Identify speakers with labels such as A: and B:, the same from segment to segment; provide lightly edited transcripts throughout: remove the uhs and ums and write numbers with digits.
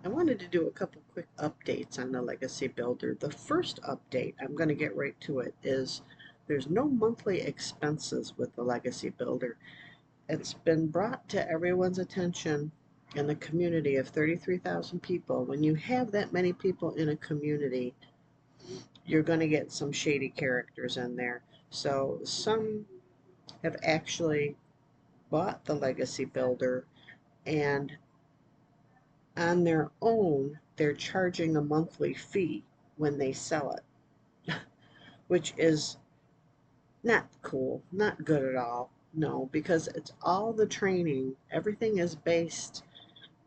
A: I wanted to do a couple quick updates on the Legacy Builder. The first update, I'm going to get right to it, is there's no monthly expenses with the Legacy Builder. It's been brought to everyone's attention in the community of 33,000 people. When you have that many people in a community, you're going to get some shady characters in there. So some have actually bought the Legacy Builder, and on their own, they're charging a monthly fee when they sell it, which is not cool, not good at all. No, because it's all the training. Everything is based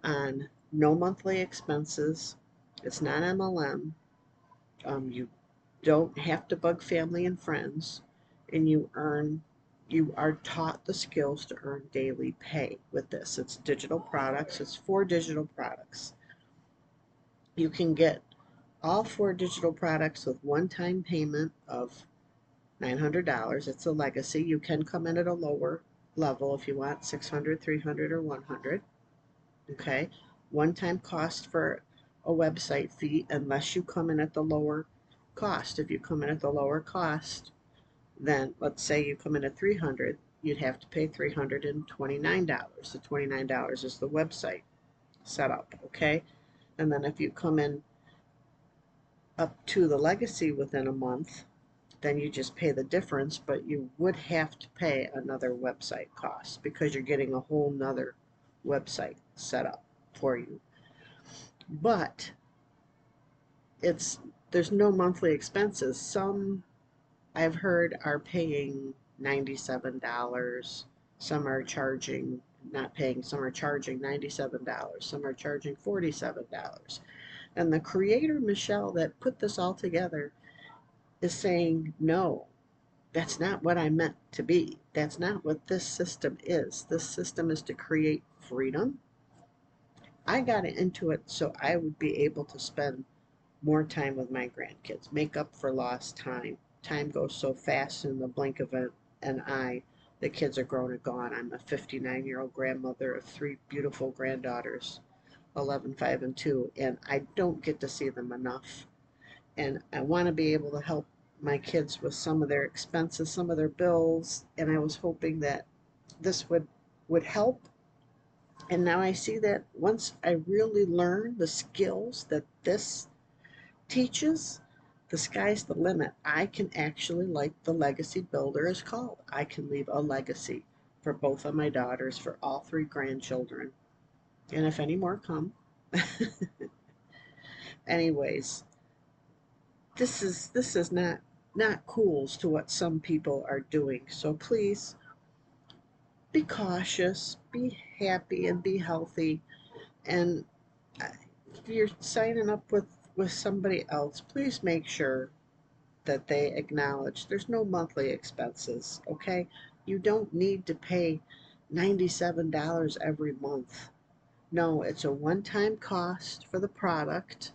A: on no monthly expenses. It's not MLM. You don't have to bug family and friends, and you are taught the skills to earn daily pay with this. It's digital products. It's 4 digital products. You can get all 4 digital products with one-time payment of $900. It's a legacy. You can come in at a lower level if you want 600, 300, or 100. Okay. One-time cost for a website fee unless you come in at the lower cost. If you come in at the lower cost, then let's say you come in at 300, you'd have to pay $329. The $29 is the website setup. Okay. And then if you come in up to the legacy within a month, then you just pay the difference, but you would have to pay another website cost because you're getting a whole nother website set up for you. But it's there's no monthly expenses. Some I've heard are paying $97. Some are charging not paying, some are charging $97, some are charging $47. And the creator, Michelle, that put this all together is saying, no, that's not what I meant to be. That's not what this system is. This system is to create freedom. I got into it so I would be able to spend more time with my grandkids, make up for lost time. Time goes so fast in the blink of an eye. The kids are grown and gone. I'm a 59-year-old grandmother of 3 beautiful granddaughters, 11, 5, and 2, and I don't get to see them enough. And I want to be able to help my kids with some of their expenses, some of their bills, and I was hoping that this would help. And now I see that once I really learn the skills that this teaches, the sky's the limit. I can actually, like the legacy builder is called, I can leave a legacy for both of my daughters, for all 3 grandchildren, and if any more come. Anyways, this is not cool to what some people are doing. So please be cautious, be happy, and be healthy. And if you're signing up with somebody else, please make sure that they acknowledge there's no monthly expenses. Okay, you don't need to pay $97 every month. No, it's a one-time cost for the product.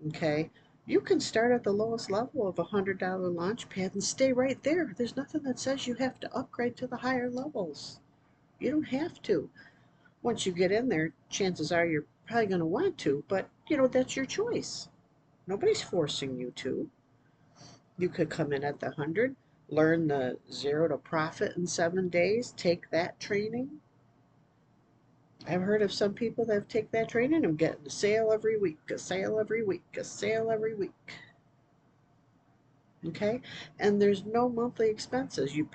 A: Okay, you can start at the lowest level of $100 launch pad and stay right there. There's nothing that says you have to upgrade to the higher levels. You don't have to. Once you get in there, chances are you're probably going to want to, but that's your choice. Nobody's forcing you to. You could come in at the 100, learn the zero to profit in 7 days, take that training. I've heard of some people that take that training and get a sale every week, a sale every week, a sale every week. Okay? And there's no monthly expenses. You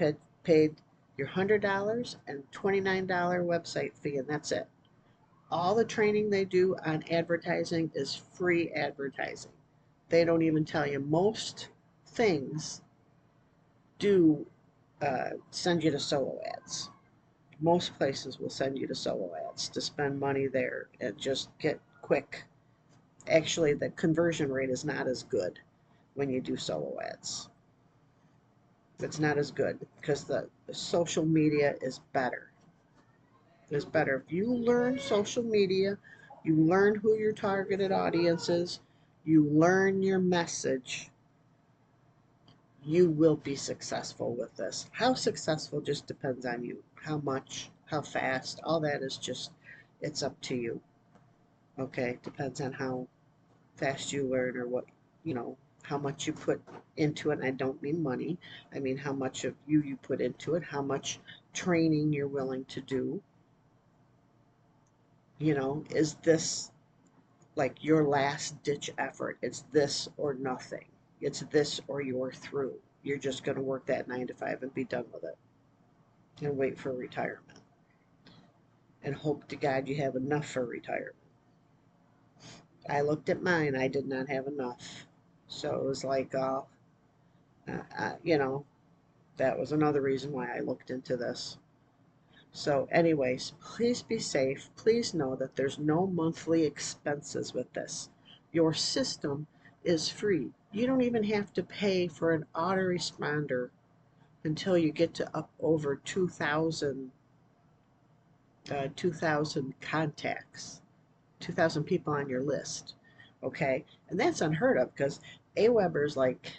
A: paid your $100 and $29 website fee, and that's it. All the training they do on advertising is free advertising. They don't even tell you. Most things do send you to solo ads. Most places will send you to solo ads to spend money there and just get quick. Actually, the conversion rate is not as good when you do solo ads. It's not as good because the social media is better. Is better. If you learn social media, you learn who your targeted audience is, you learn your message, you will be successful with this. How successful just depends on you. How much, how fast, all that is just, it's up to you. Okay, depends on how fast you learn or what, you know, how much you put into it. And I don't mean money. I mean how much of you put into it, how much training you're willing to do. You know, is this like your last ditch effort? It's this or nothing. It's this or you're through. You're just going to work that 9 to 5 and be done with it and wait for retirement and hope to God you have enough for retirement. I looked at mine, I did not have enough. So it was like, you know, that was another reason why I looked into this. So, anyways, please be safe. Please know that there's no monthly expenses with this. Your system is free. You don't even have to pay for an autoresponder until you get to up over 2,000 contacts, 2,000 people on your list. Okay? And that's unheard of because AWeber's like,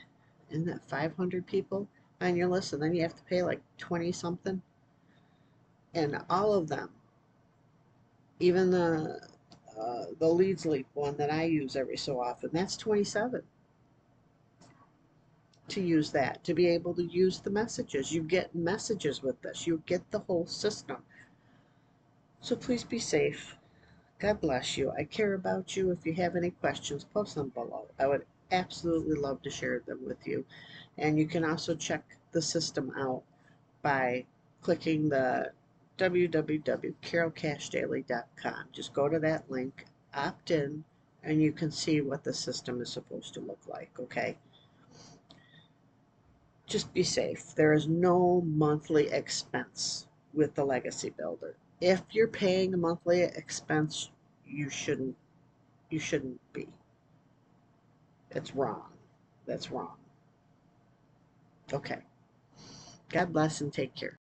A: isn't that 500 people on your list? And then you have to pay like 20 something. And all of them, even the Leads Leap one that I use every so often, that's 27 to use that, to be able to use the messages. You get messages with this. You get the whole system. So please be safe. God bless you. I care about you. If you have any questions, post them below. I would absolutely love to share them with you. And you can also check the system out by clicking the www.carolcashdaily.com. Just go to that link, opt in, and you can see what the system is supposed to look like, okay? Just be safe. There is no monthly expense with the Legacy Builder. If you're paying a monthly expense, you shouldn't you shouldn't be. It's wrong. That's wrong. Okay. God bless and take care.